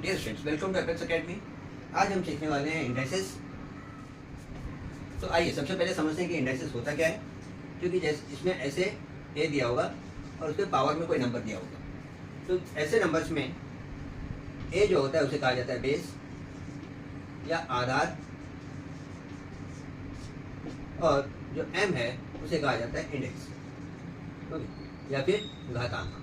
Dear students, welcome to Apex Academy. आज हम सीखने वाले हैं इंडाइसेस। तो आइए सबसे पहले समझते हैं कि इंडाइसेस होता क्या है। क्योंकि जैसे इसमें ऐसे ए दिया होगा और उसके पावर में कोई नंबर दिया होगा, तो ऐसे नंबर्स में ए जो होता है उसे कहा जाता है बेस या आधार, और जो एम है उसे कहा जाता है इंडेक्स, ओके, या फिर घातांक।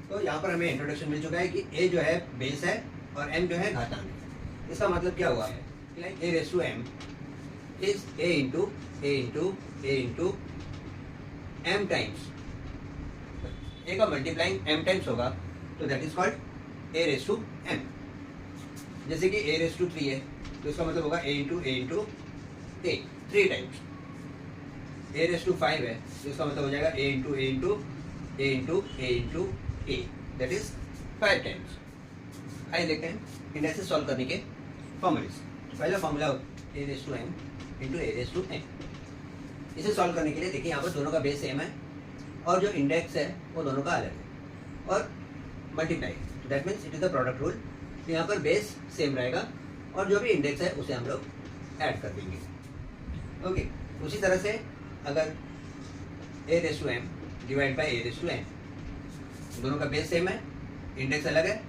तो यहाँ पर हमें इंट्रोडक्शन मिल चुका है कि ए जो है बेस है और एम जो है घातांक है। इसका मतलब क्या हुआ है कि like a raise to m is a into a into a into m times. A का मल्टीप्लाइंग एम टाइम्स होगा तो that is called a raise to m. जैसे कि ए रेस टू 3 है तो इसका मतलब होगा a into a 3 times. A raise to 5 है तो इसका मतलब हो जाएगा a into a into a into a into a, that is 5 times. आइए देखते हैं इंडेक्सेस सॉल्व करने के फॉर्मूलेस। पहला formula a raise to m into a raise to m. इसे सॉल्व करने के लिए देखिए यहाँ पर दोनों का बेस सेम है और जो इंडेक्स है वो दोनों का अलग है और multiply, that means it is the product rule. यहाँ पर बेस सेम रहेगा और जो भी इंडेक्स है उसे हम लोग ऐड कर देंगे, ओके। उसी तरह से अगर a raise to m divide by a raise to m, दोनों का बेस सेम है, इंडेक्स अलग है,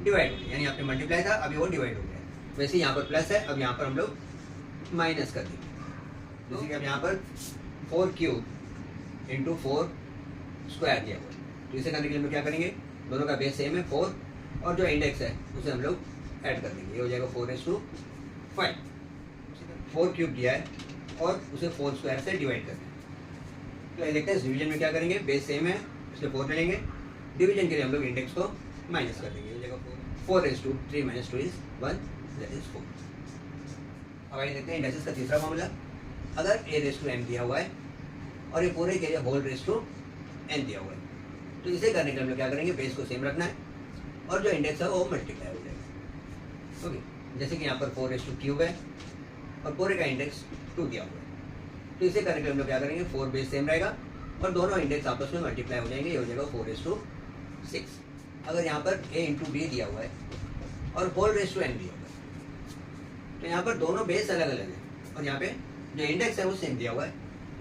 डिवाइड हो गया, यानी आपने मल्टीप्लाई था अभी वो डिवाइड हो गया। वैसे यहाँ पर प्लस है, अब यहाँ पर हम लोग माइनस कर देंगे। जैसे कि अब यहाँ पर 4 क्यूब इंटू 4 स्क्वायर दिया हुआ है, तो इसे करने के लिए हम लोग क्या करेंगे, दोनों का बेस सेम है 4 और जो इंडेक्स है उसे हम लोग ऐड कर देंगे, ये हो जाएगा 4/5। 4 क्यूब दिया है और उसे 4 स्क्वायर से डिवाइड कर देंगे। तो देखते हैं इस डिवीजन में क्या करेंगे, बेस सेम है इसलिए 4 ले लेंगे, डिवीजन के लिए हम लोग इंडेक्स को माइनस कर देंगे, ये जगह 4/3 - 2 is 1, दैट इज 4। अब आइए देखते हैं इंडेक्सेस का तीसरा फॉर्मूला। अगर ए रेस टू एम दिया हुआ है और ये पूरे के लिए होल रेस टू एन दिया हुआ है, तो इसे करने के लिए हम लोग क्या करेंगे, बेस को सेम रखना है और जो इंडेक्स है वो मल्टीप्लाई हो जाएगा, ओके। जैसे कि यहाँ पर 4/3 है और पूरे का इंडेक्स 2 दिया हुआ है, तो इसे करने के लिए हम लोग क्या करेंगे, 4 बेस सेम रहेगा और दोनों इंडेक्स आपस में मल्टीप्लाई हो जाएंगे, ये हो जाएगा 4/6। अगर यहाँ पर a इंटू बी दिया हुआ है और होल रेस टू एन दिया हुआ है, तो यहाँ पर दोनों बेस अलग अलग है और यहाँ पे जो इंडेक्स है वो सेम दिया हुआ है,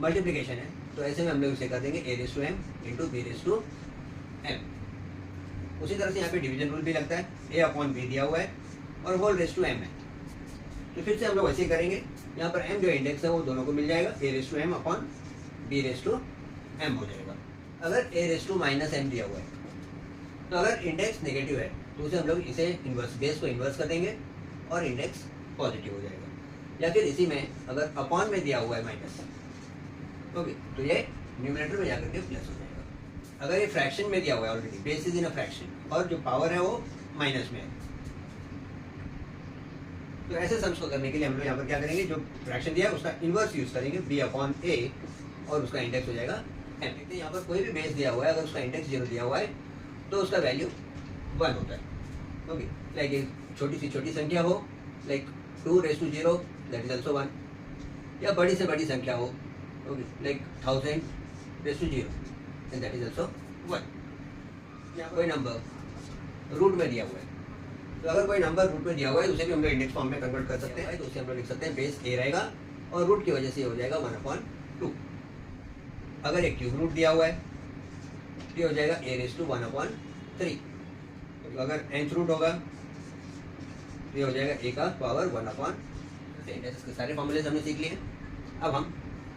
मल्टीप्लिकेशन है, तो ऐसे में हम लोग इसे कर देंगे a raise to m into b raise to m. उसी तरह से यहाँ पे डिवीजन रूल भी लगता है, a/b दिया हुआ है और होल रेस टू एम है, तो फिर से हम लोग वैसे ही करेंगे। यहाँ पर m जो इंडेक्स है वो दोनों को मिल जाएगा, a raise to m upon b raise to m हो जाएगा। अगर a raise to minus m दिया हुआ है, तो अगर इंडेक्स नेगेटिव है तो उसे हम लोग इसे इन्वर्स, बेस को इन्वर्स कर देंगे और इंडेक्स पॉजिटिव हो जाएगा। या फिर इसी में अगर अपॉन में दिया हुआ है माइनस, ओके, तो ये न्यूमरेटर में जाकर के प्लस हो जाएगा। अगर ये फ्रैक्शन में दिया हुआ है already, base is in a fraction और जो पावर है वो माइनस में है, तो ऐसे सम्स को करने के लिए हम लोग यहाँ पर क्या करेंगे, जो फ्रैक्शन दिया है उसका इन्वर्स यूज करेंगे, b/a, और उसका इंडेक्स हो जाएगा m। देखते हैं यहाँ पर कोई भी बेस दिया हुआ है, अगर उसका इंडेक्स 0 दिया हुआ है तो उसका वैल्यू 1 होता है, ओके। लाइक एक छोटी संख्या हो, लाइक 2/0, दैट इज ऑल्सो 1, या बड़ी से बड़ी संख्या हो, okay, like 1000/0 and that is also 1। या कोई नंबर रूट में दिया हुआ है, तो अगर कोई नंबर रूट में दिया हुआ है उसे भी हम लोग इंडेक्स फॉर्म में कन्वर्ट कर सकते हैं, तो उसे हम लोग लिख सकते हैं बेस a रहेगा और रूट की वजह से हो जाएगा 1/2। अगर एक क्यूब रूट दिया हुआ है ये हो जाएगा a रेस टू 1/3। अगर nth रूट होगा तो ये हो जाएगा a का पावर 1/10। इंडेक्सेस के सारे फॉर्मूलेज हमने सीख लिए। अब हम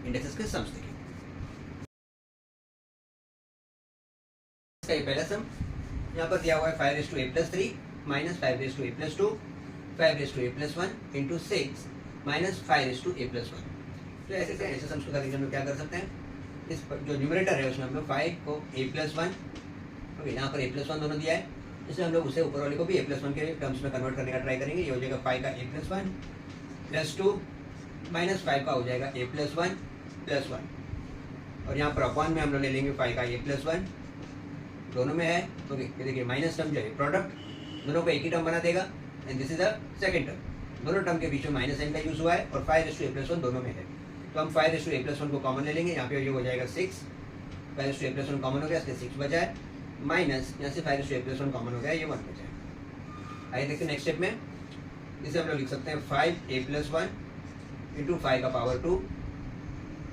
इंडेक्सेस के सम्स देखेंगे। इसका ये पहला सम यहाँ पर दिया हुआ है 5/a+3 - 5/a+2 5/a+1 into 6 - 5/a+1। तो ऐसे सम्स को करने के लिए हम लोग क्या कर सकते हैं, इस जो न्यूमरेटर है उसमें हम लोग 5 को a+1, ओके, यहाँ पर a+1 दोनों दिया है, इसलिए हम लोग उसे ऊपर वाले को भी a+1 के टर्म्स में कन्वर्ट करने का ट्राई करेंगे। ये हो जाएगा 5 का a+1 +2 माइनस 5 का हो जाएगा a+1 +1, और यहाँ पर अपॉन में हम लोग ले लेंगे 5 का a+1, दोनों में है, ओके। ये देखिए माइनस टर्म जो है प्रोडक्ट दोनों को एक ही टर्म बना देगा and this is the second term. दोनों टर्म के बीच में माइनस एन का यूज हुआ है और 5/a+1 दोनों में है, तो हम 5/a+1 को कॉमन ले लेंगे, यहाँ पे ये हो जाएगा 6, 5/a+1 कॉमन हो गया, इसलिए 6 बचा है। माइनस यहाँ से 5 raise to a plus 1 common हो गया, ये 1 बचा है। आइए देखते हैं नेक्स्ट स्टेप में, इसे हम लोग लिख सकते हैं 5a प्लस 1 इंटू 5 का पावर 2।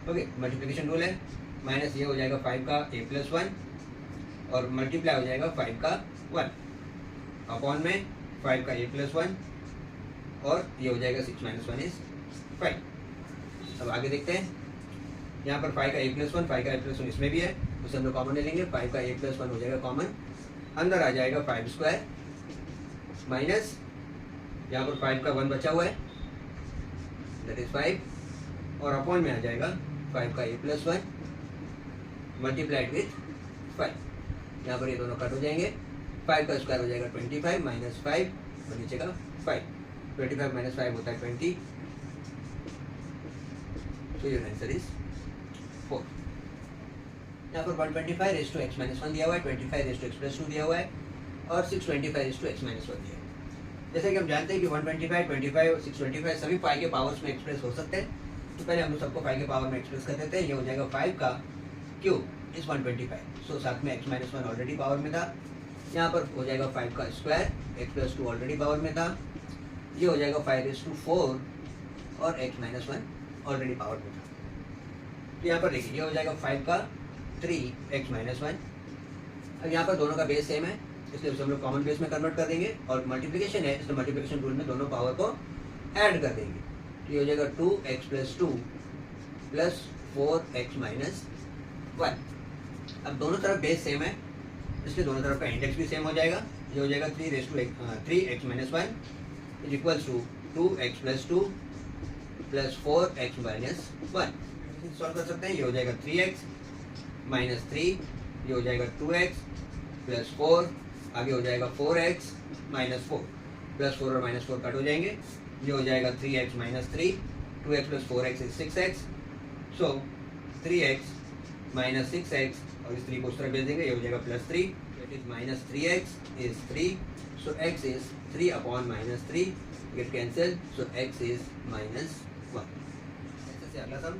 ओके, मल्टीप्लिकेशन रूल है, माइनस ये हो जाएगा 5 का a प्लस 1 और मल्टीप्लाई हो जाएगा 5 का 1 अपॉन में 5 का a प्लस 1 और ये हो जाएगा 6 माइनस 1 इज 5। अब आगे देखते हैं, यहाँ पर 5 का a प्लस 1, 5 का a प्लस 1 इसमें भी है, उसे हम लोग कॉमन ले लेंगे। 5 का a प्लस 1 हो जाएगा कॉमन, अंदर आ जाएगा 5 स्क्वायर माइनस यहाँ पर 5 का 1 बचा हुआ है दैट इज 5 और अपॉन में आ जाएगा 5 का a प्लस 1 मल्टीप्लाइड विथ 5। यहाँ पर ये दोनों कट हो जाएंगे, 5 का स्क्वायर हो जाएगा 25 माइनस 5 और नीचे का 5। 25 माइनस 5 होता है 20, तो योर आंसर इज 4। यहाँ पर 125 रेस टू एक्स माइनस 1 दिया हुआ है, 25 रेस टू एक्स प्लस 2 दिया हुआ है और 625 रेस टू एक्स माइनस 1 दिया है। जैसे कि हम जानते हैं कि 125, 25 और 625 सभी 5 के पावर्स में एक्सप्रेस हो सकते हैं, तो पहले हम लोग सबको 5 के पावर में एक्सप्रेस कर देते हैं। ये हो जाएगा 5 का क्यूब इज 125, सो साथ में एक्स माइनस 1 ऑलरेडी पावर में था। यहाँ पर हो जाएगा 5 का square, x plus 2 already power में था। ये हो जाएगा 5 रेस टू 4 और एक्स माइनस 1 ऑलरेडी पावर में था। तो यहाँ पर देखिए, ये हो जाएगा 5 का 3 एक्स माइनस 1। अब यहाँ पर दोनों का बेस सेम है, इसलिए उसे हम लोग कॉमन बेस में कन्वर्ट कर देंगे और मल्टीप्लिकेशन है, इसलिए मल्टीप्लिकेशन रूल में दोनों पावर को ऐड कर देंगे। तो ये हो जाएगा 2x plus 2 plus 4x minus 1। अब दोनों तरफ बेस सेम है, इसलिए दोनों तरफ का इंडेक्स भी सेम हो जाएगा। ये हो जाएगा 3x minus 1 is equals to 2x plus 2 plus 4x minus 1। Solve कर सकते हैं, ये हो जाएगा 3x माइनस 3, ये हो जाएगा 2x प्लस 4, आगे हो जाएगा 4x माइनस 4, प्लस 4 और माइनस 4 कट हो जाएंगे। ये हो जाएगा 3x minus 3, 2x plus 4x is 6x, so 3x minus 6x और इस 3 को उस तरफ भेज देंगे, ये हो जाएगा plus 3, that is minus 3x is 3, so x is 3 upon minus 3, get cancel, so x is minus 1। ऐसे से अगला सम,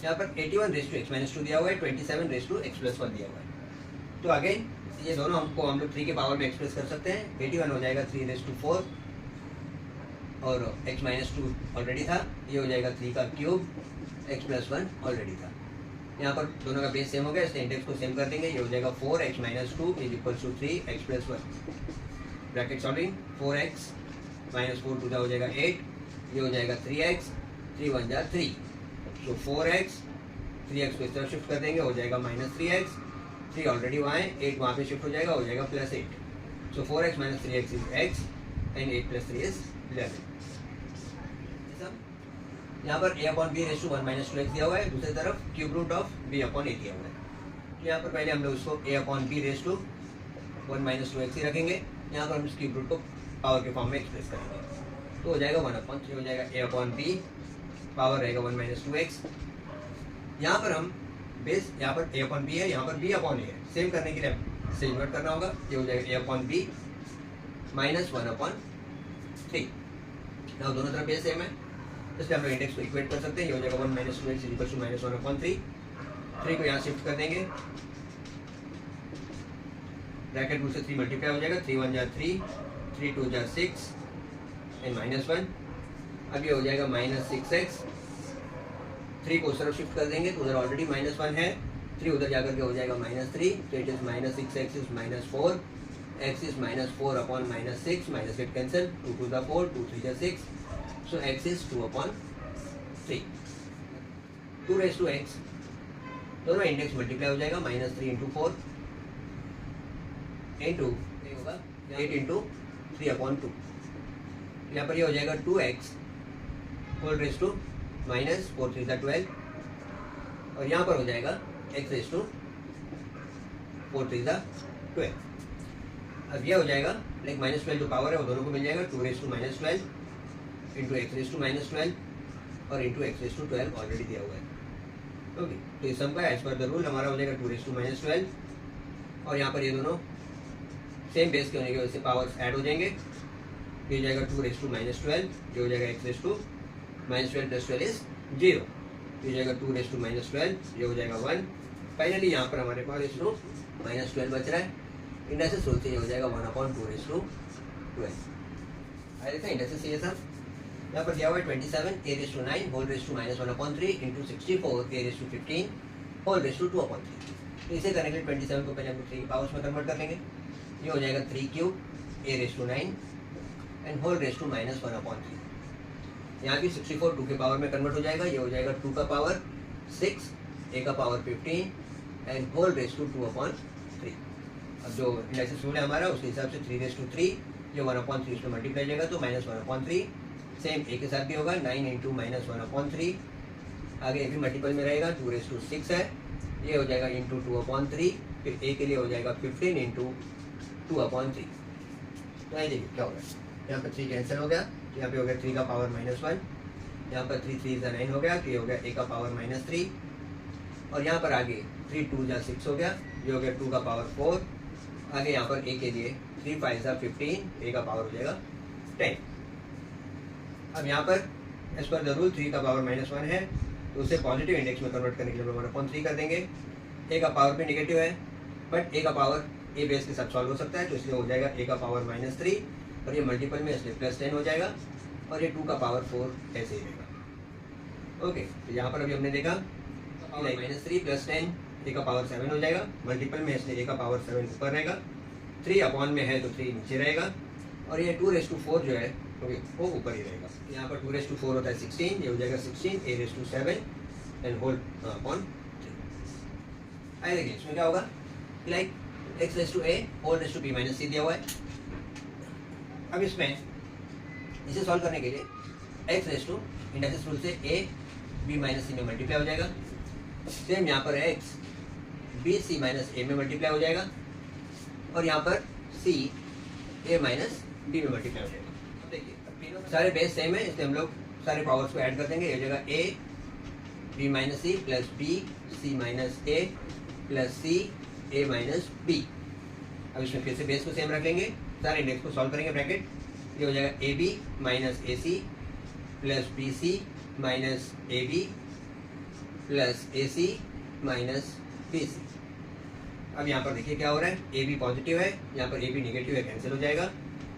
यहाँ पर 81 रेस टू एक्स माइनस 2 दिया हुआ है, 27 रेस टू एक्स प्लस 1 दिया हुआ है। तो अगेन ये दोनों हम लोग 3 के पावर में एक्सप्रेस कर सकते हैं। 81 हो जाएगा 3 रेस टू 4 और x माइनस 2 ऑलरेडी था, ये हो जाएगा 3 का क्यूब x प्लस 1 ऑलरेडी था। यहाँ पर दोनों का बेस सेम हो गया, इसलिए इंडेक्स को सेम कर देंगे। ये हो जाएगा 4x minus 2 is equal to 3x plus 1। Bracket solving, 4x minus 4 2 हो जाएगा 8, ये हो जाएगा 3x, 3 1 जा 3, तो 4x 3x को इस तरफ शिफ्ट कर देंगे, हो जाएगा माइनस 3x, 3 ऑलरेडी वहाँ है, 8 वहाँ पे शिफ्ट हो जाएगा, हो जाएगा plus 8, so 4x minus 3x is x and 8 plus 3 is 11। यहाँ पर a upon b raise to 1 minus 2x दिया हुआ है, दूसरी तरफ cube root of b upon a दिया हुआ है। तो यहाँ पर पहले हम लोग उसको a upon b raise to 1 minus 2x ही रखेंगे, यहाँ पर हम इस क्यूब रूट को पावर के फॉर्म में एक्सप्रेस करेंगे, तो हो जाएगा 1 अपॉन 3 हो जाएगा a अपॉन बी, पावर रहेगा 1 माइनस 2x। यहाँ पर हम बेस, यहाँ पर a अपॉन बी है, यहाँ पर b अपॉन a है, सेम करने के लिए से इन्वर्ट करना होगा। ये हो जाएगा a upon b minus 1 upon 3। now दोनों तरफ बेस सेम है, इसलिए हम लोग इंडेक्स को इक्वेट कर सकते हैं। ये हो जाएगा 1 minus 2x equal to minus 1 upon 3। 3 को यहाँ शिफ्ट कर देंगे, ब्रैकेट रूट से 3 मल्टीप्लाई हो जाएगा, 3 1 जा 3, 3 2 जा 6 एंड माइनस 1। अब ये हो जाएगा माइनस 6x, 3 को उस तरफ शिफ्ट कर देंगे, तो उधर ऑलरेडी माइनस 1 है, 3 उधर जाकर के हो जाएगा माइनस 3, तो it is minus 6x is minus 4, x is minus 4 upon minus 6, minus get cancel, 2 2 जा 4, 2 3 जा 6, so x is 2 upon 3, 2 raised to x, दोनों इंडेक्स मल्टीप्लाई हो जाएगा, माइनस 3 इंटू 4 इंटू होगा 8 इंटू 3 अपॉन 2। यहाँ पर ये हो जाएगा 2x whole raise to minus 4 3 जा 12 और यहाँ पर हो जाएगा x रेस टू 4 3 जा 12। अब ये हो जाएगा लाइक माइनस 12 जो पावर है वो दोनों को मिल जाएगा, 2 raise to minus 12 into x raise to minus 12 और into x raise to 12 already दिया हुआ है। ओके, तो इस सम का एज पर द रूल हमारा हो जाएगा 2 रेस टू माइनस 12 और यहाँ पर ये दोनों सेम बेस के होने की वजह से पावर्स ऐड हो जाएंगे। ये हो जाएगा 2 रेस टू माइनस 12, ये हो जाएगा x raise to minus 12 plus 12 is 0, ये हो जाएगा 2 रेस टू माइनस 12, ये हो जाएगा 1। फाइनली यहाँ पर हमारे पास रेस टू माइनस 12 बच रहा है, इंडस्ट्रियल रूल से ये हो जाएगा 1/2/12। आगे देखते हैं इंडस्ट्रियल से ये सब यहाँ पर दिया हुआ है 27 a⁻⁹ whole raise to -1/3 into 64 a⁻15 whole raise to 2/3। तो इसे करने के लिए 27 को पहले हम 3 की पावर्स में कन्वर्ट कर लेंगे। ये हो जाएगा 3³ a⁻9 and whole raise to -1/3। यहाँ भी 64 2 के पावर में कन्वर्ट हो जाएगा। ये हो जाएगा 2 का पावर 6 a का power 15 and whole raise to 2/3। अब जो इंडक्शन रूल है हमारा उसके हिसाब से 3⁻3 ये 1/3 इसमें मल्टीप्लाई जाएगा तो -1/3। सेम ए के साथ भी होगा 9 इंटू -1/3। आगे ए भी मल्टीपल में रहेगा 2�6 है। ये हो जाएगा इंटू 2/3। फिर ए के लिए हो जाएगा 15 इंटू 2/3। तो ये देखिए क्या हो गया, यहाँ पर 3 कैंसिल हो गया तो यहाँ पे हो गया 3 का पावर -1। यहाँ पर 3 3 9 हो गया तो ये हो गया a का पावर -3। और यहाँ पर आगे 3 2 6 हो गया, ये हो गया 2 का पावर 4। आगे यहाँ पर a के लिए 3 5 15, a का पावर हो जाएगा 10। अब यहाँ पर एज पर द रूल 3 का पावर -1 है तो उसे पॉजिटिव इंडेक्स में कन्वर्ट करने के लिए 1/3 कर देंगे। a का पावर भी नेगेटिव है बट a का पावर a बेस के साथ सॉल्व हो सकता है तो इसलिए हो जाएगा a का पावर -3 और ये मल्टीपल में इसलिए +10 हो जाएगा और ये 2 का पावर 4 ऐसे ही रहेगा। ओके, तो यहाँ पर अभी हमने देखा -3 + 10 a का पावर 7 हो जाएगा। मल्टीपल में इसलिए a का पावर 7 ऊपर रहेगा, 3 अपॉन में है तो 3 नीचे रहेगा और ये 2⁻4 जो है ओके वो ऊपर ही रहेगा। यहाँ पर 2⁻4 होता है 16, ये हो जाएगा 16 a⁻7 एंड होल अपॉन 3। आइए देखिए इसमें क्या होगा, like x⁻a whole raise to b - c दिया हुआ है। अब इसमें इसे सॉल्व करने के लिए x⁻ इंडक्शन रूल से a b - c में मल्टीप्लाई हो जाएगा। सेम यहाँ पर x b c - a में मल्टीप्लाई हो जाएगा और यहाँ पर c a - b में मल्टीप्लाई हो जाएगा। अब देखिए सारे बेस सेम है इसलिए हम लोग सारे पावर्स को ऐड कर देंगे। ये हो जाएगा a b - c plus b c - a plus c a - b। अब इसमें फिर से बेस को सेम रख लेंगे, सारे इंडेक्स को सॉल्व करेंगे ब्रैकेट। ये हो जाएगा ab - ac plus bc - ab plus ac - bc। अब यहाँ पर देखिए क्या हो रहा है, ab पॉजिटिव है, यहाँ पर ab नेगेटिव है कैंसिल हो जाएगा,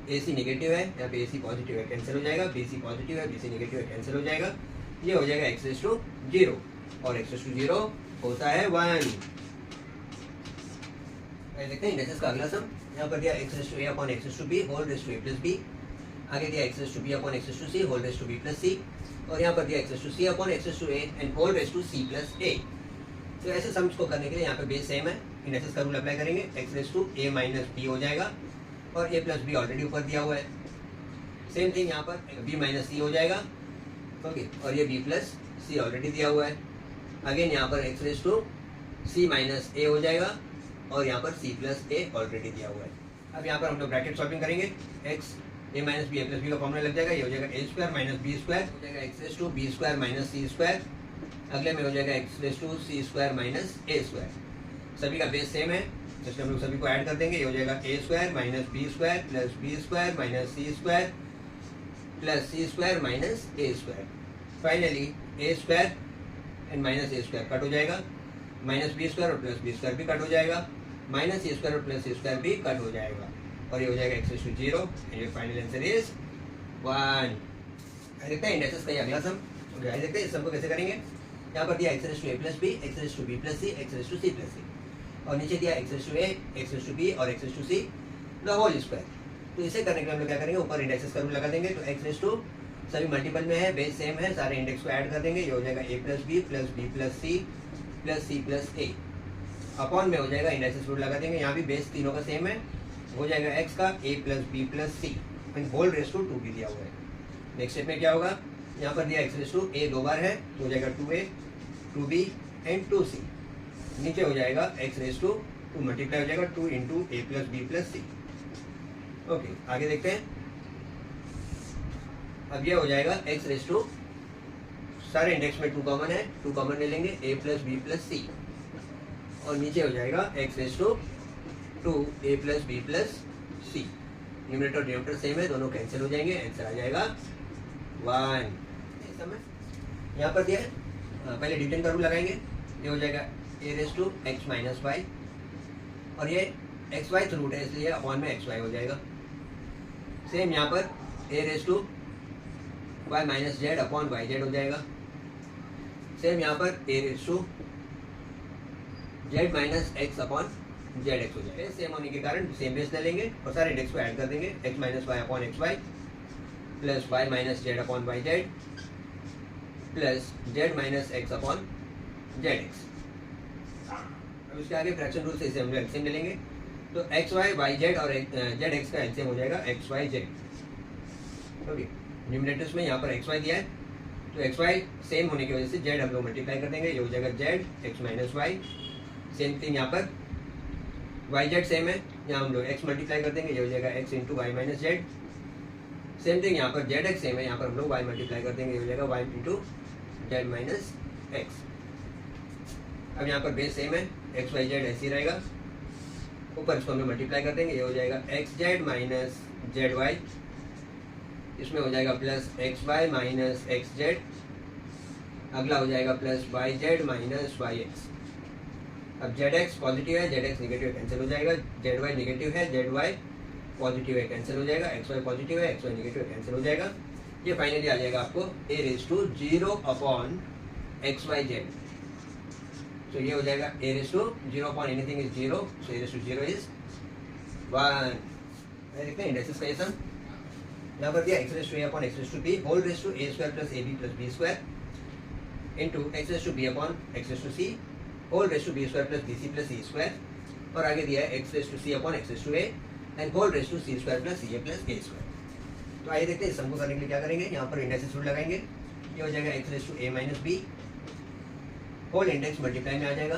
ac नेगेटिव है, यहाँ पे ac पॉजिटिव है कैंसिल हो जाएगा, bc पॉजिटिव है, bc नेगेटिव है कैंसिल हो जाएगा। ये हो जाएगा x⁻0 और x⁻0 होता है 1। देखते हैं इंडेक्सेस का अगला सम। यहाँ पर दिया x⁻a upon x⁻b whole raise to a plus b। आगे दिया x⁻b upon x⁻c whole raise to b plus c और यहाँ पर दिया x⁻c upon x⁻a and whole raise to c plus a। तो ऐसे सम्स को करने के लिए यहाँ पे बेस सेम है, इंडेक्सेस का रूल अप्लाई करेंगे। x⁻a - b हो जाएगा और a प्लस b ऑलरेडी ऊपर दिया हुआ है। सेम थिंग यहाँ पर b - c हो जाएगा ओके और ये b प्लस c ऑलरेडी दिया हुआ है। अगेन यहाँ पर x⁻c - a हो जाएगा और यहाँ पर c प्लस a ऑलरेडी दिया हुआ है। अब यहाँ पर हम लोग ब्रैकेट सॉल्विंग करेंगे। x a - b a plus b का फॉर्मूला लग जाएगा, ये हो जाएगा a² - b² हो जाएगा x⁻b² - c²। अगले में हो जाएगा x⁻c² - a²। सभी का बेस सेम है इसलिए हम लोग सभी को ऐड कर देंगे। ये हो जाएगा a² - b² plus b² - c² plus c² - a²। Finally a² and -a² cut हो जाएगा, -b² और प्लस b² भी कट हो जाएगा, -a² और प्लस a² भी कट हो जाएगा और ये हो जाएगा x⁻0 and your final answer is 1। देखते हैं इंडेक्सेस का ये अगला सम। देखते हैं इस सम को कैसे करेंगे। यहाँ पर दिया x⁻a plus b, x⁻b plus c, x⁻c plus c और नीचे दिया x⁻a, x⁻b और x⁻c द होल स्क्वायर। तो इसे करने के लिए हम लोग क्या करेंगे, ऊपर इंडेक्सेस का रूल लगा देंगे। तो x⁻, सभी मल्टीपल में है, बेस सेम है, सारे इंडेक्स को ऐड कर देंगे। ये हो जाएगा a plus b plus b plus c plus c plus a upon में हो जाएगा इंडेक्सेस रूल लगा देंगे। यहाँ भी बेस तीनों का सेम है, हो जाएगा x का a plus b plus c and whole raise to 2 भी दिया हुआ है। नेक्स्ट स्टेप में क्या होगा, यहाँ पर दिया x⁻a 2 बार है तो हो जाएगा 2a 2b एंड 2c। नीचे हो जाएगा x⁻2 मल्टीप्लाई हो जाएगा 2 into a plus b plus c। Okay आगे देखते हैं। अब ये हो जाएगा x⁻, सारे इंडेक्स में 2 कॉमन है, 2 कॉमन ले लेंगे a plus b plus c और नीचे हो जाएगा x⁻2 a plus b plus c। Numerator और डिनोमिनेटर सेम है, दोनों कैंसिल हो जाएंगे, आंसर आ जाएगा 1। इस समय यहाँ पर दिया है, पहले डिविजन का रूल लगाएंगे। ये हो जाएगा a⁻x - y और ये एक्स वाई रूट है इसलिए अपॉन में एक्स वाई हो जाएगा। सेम यहाँ पर a raise to y minus z upon y z हो जाएगा। सेम यहाँ पर a raise to z minus x upon z x हो जाएगा। सेम होने के कारण सेम बेस ले लेंगे और सारे इंडेक्स को ऐड कर देंगे, x minus y upon x y plus y minus z upon y z plus z minus x upon z x. अब इसके आगे फ्रैक्शन रूल से इसे हम एलसीएम ले लेंगे, तो एक्स वाई वाई जेड और जेड एक्स का एलसीएम हो जाएगा x y z. Okay, numerators में यहाँ पर एक्स वाई दिया है, तो एक्स वाई सेम होने की वजह से जेड हम लोग मल्टीप्लाई कर देंगे, ये हो जाएगा z x minus y. Same thing यहाँ पर वाई जेड सेम है, यहाँ हम लोग एक्स मल्टीप्लाई कर देंगे, ये हो जाएगा x into y minus z. Same thing यहाँ पर जेड एक्स सेम है, यहाँ पर हम लोग वाई मल्टीप्लाई कर देंगे, ये हो जाएगा y into z minus x. अब यहाँ पर बेस सेम है, एक्स वाई जेड ऐसे ही रहेगा, ऊपर इसको हम लोग मल्टीप्लाई कर देंगे, ये हो जाएगा x z minus z y, इसमें हो जाएगा plus x y minus x z, अगला हो जाएगा plus y z minus y x. अब जेड एक्स पॉजिटिव है, जेड एक्स निगेटिव कैंसिल हो जाएगा, जेड वाई निगेटिव है, जेड वाई पॉजिटिव है कैंसिल हो जाएगा, एक्स वाई पॉजिटिव है, एक्स वाई निगेटिव है कैंसिल हो जाएगा। ये फाइनली आ जाएगा आपको a raise to 0 upon x y z. तो ये हो जाएगा a raise to 0 upon anything is 0, so a raise to 0 is 1। देखते हैं इंडेक्सेस का ये सम यहाँ पर दिया, x raise to a upon x raise to b whole raise to a square plus a b plus b square into x raise to b upon x raise to c whole raise to b square plus b c plus c square, और आगे दिया है x raise to c upon x raise to a and whole raise to c square plus c a plus a square. तो आइए देखते हैं इस सम को करने के लिए क्या करेंगे। यहाँ पर इंडेक्सेस रूल लगाएंगे, ये हो जाएगा x raise to a minus b whole index multiply में आ जाएगा,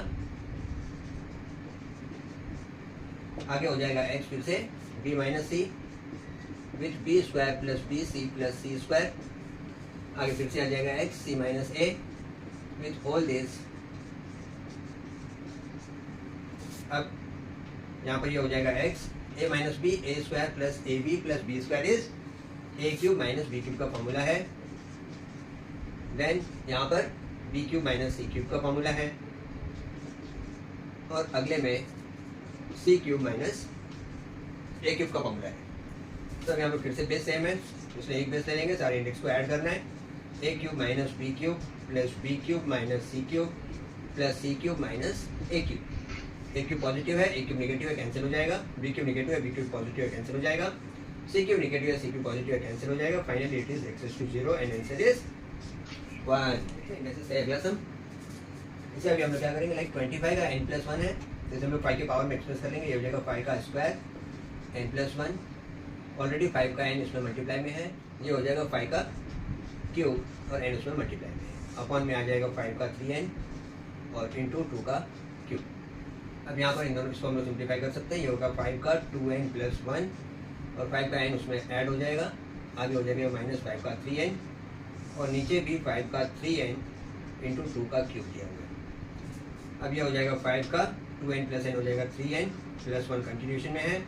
आगे हो जाएगा एक्स फिर से b minus c with b square plus b c plus c square, आगे फिर से आ जाएगा x c minus a with whole this. अब यहाँ पर ये हो जाएगा x a minus b a square plus a b plus b square is a cube minus b cube का फॉर्मूला है। देन यहाँ पर B cube minus c cube का फॉर्मूला है, और अगले में सी क्यूब माइनस ए क्यूब का फॉर्मूला है। तो अब यहाँ पर फिर से बेस सेम है, इसलिए एक बेस ले लेंगे, सारे इंडेक्स को ऐड करना है, a cube minus b cube plus b cube minus c cube plus c cube minus a cube. A cube positive है, ए क्यूब नेगेटिव है कैंसिल हो जाएगा, बी क्यूब नेगेटिव है, बी क्यूब पॉजिटिव है cancel हो जाएगा, c cube negative है, c cube positive है कैंसिल हो जाएगा। Finally it is x raise to 0 and answer is 1। से अगला सम, इसे अभी हम लोग क्या करेंगे, लाइक 25 का n प्लस 1 है, जैसे हम लोग 5 के पावर में एक्सप्रेस कर लेंगे, ये हो जाएगा 5 का स्क्वायर n प्लस 1, ऑलरेडी 5 का n इसमें मल्टीप्लाई में है, ये हो जाएगा 5 का क्यूब और n इसमें मल्टीप्लाई में है, अपॉन में आ जाएगा 5 का 3n और इंटू 2 का क्यूब। अब यहाँ पर इन दोनों इसको हम लोग सिंप्लीफाई कर सकते हैं, ये होगा 5 का 2n प्लस 1 और 5 का n उसमें ऐड हो जाएगा, आगे हो जाएगा माइनस 5 का 3n और नीचे भी 5 का 3n इंटू 2 का क्यूब दिया हुआ है। अब ये हो जाएगा 5 का 2n प्लस n हो जाएगा 3n प्लस 1 कंटिन्यूशन में है,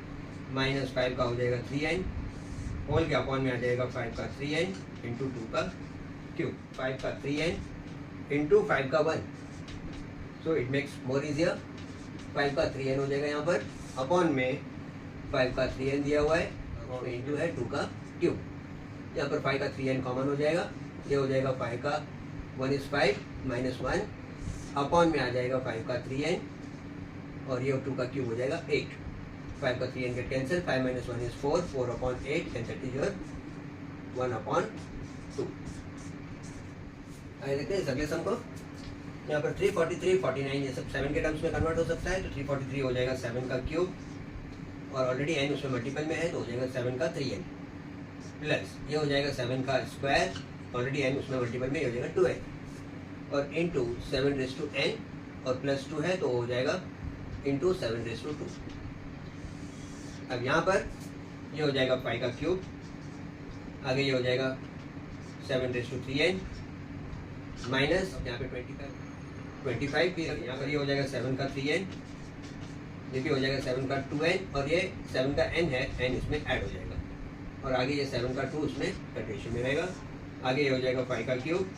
माइनस 5 का हो जाएगा 3n होल के अपॉन में आ जाएगा 5 का 3n इंटू 2 का क्यूब, 5 का 3n इंटू 5 का 1, so it makes more easier. 5 का 3n हो जाएगा यहाँ पर, अपॉन में 5 का 3n दिया हुआ है और इंटू है 2 का क्यूब। यहाँ पर 5 का 3n कॉमन हो जाएगा, ये हो जाएगा 5 का 1 इज 5 माइनस 1 अपॉन में आ जाएगा 5 का 3n और ये 2 का क्यूब हो जाएगा 8। 5 का 3n get cancel, 5 minus 1 is 4, 4 upon 8 and that is your 1 upon 2। आइए देखते हैं इस अगले सम को। यहाँ पर 343, 49 ये सब 7 के टर्म्स में कन्वर्ट हो सकता है, तो 343 हो जाएगा 7 का क्यूब और ऑलरेडी n उसमें मल्टीपल में है, तो हो जाएगा 7 का 3n प्लस ये हो जाएगा 7 का स्क्वायर, ऑलरेडी n उसमें मल्टीपल में, ये हो जाएगा 2n और इंटू 7 रेज टू n और प्लस 2 है तो हो जाएगा इंटू 7 रेज टू 2। अब यहाँ पर ये हो जाएगा 5 का क्यूब, आगे ये हो जाएगा 7 रेज टू 3n माइनस यहाँ पे 25 फिर यहाँ पर ये हो जाएगा 7 का 3n, ये भी हो जाएगा 7 का 2n और ये 7 का n है, n इसमें ऐड हो जाएगा और आगे ये 7 का 2 उसमें कंटिन्यूशन में रहेगा, आगे ये हो जाएगा 5 का क्यूब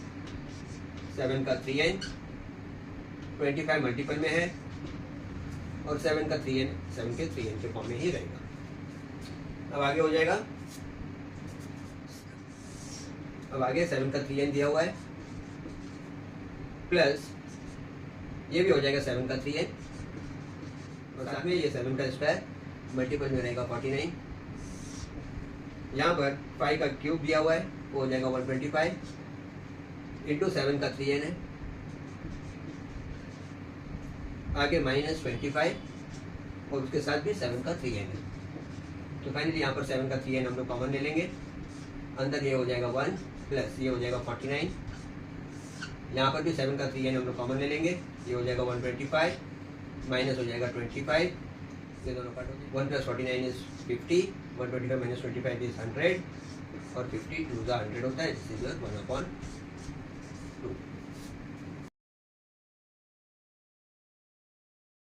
7 का 3n 25 मल्टीपल में है और 7 का 3n 7 के 3n के फॉर्म में ही रहेगा। अब आगे हो जाएगा, अब आगे 7 का 3n दिया हुआ है प्लस ये भी हो जाएगा 7 का 3n और साथ में ये 7 का स्क्वायर मल्टीपल में रहेगा 49। यहाँ पर 5 का क्यूब दिया हुआ है वो हो जाएगा 125 इंटू 7 का 3n है, आगे -25 और उसके साथ भी 7 का 3n है। तो फाइनली यहाँ पर 7 का 3n हम लोग कॉमन ले लेंगे, अंदर ये हो जाएगा 1 प्लस ये हो जाएगा 49, यहाँ पर भी 7 का 3n हम लोग कॉमन ले लेंगे, ये हो जाएगा 125 माइनस हो जाएगा 25, ये दोनों काट हो जाएगा 1 + 49 इज 50, 125 - 25 इज 100 और 50 2 × 100 होता है, दिस इज योर 1/50।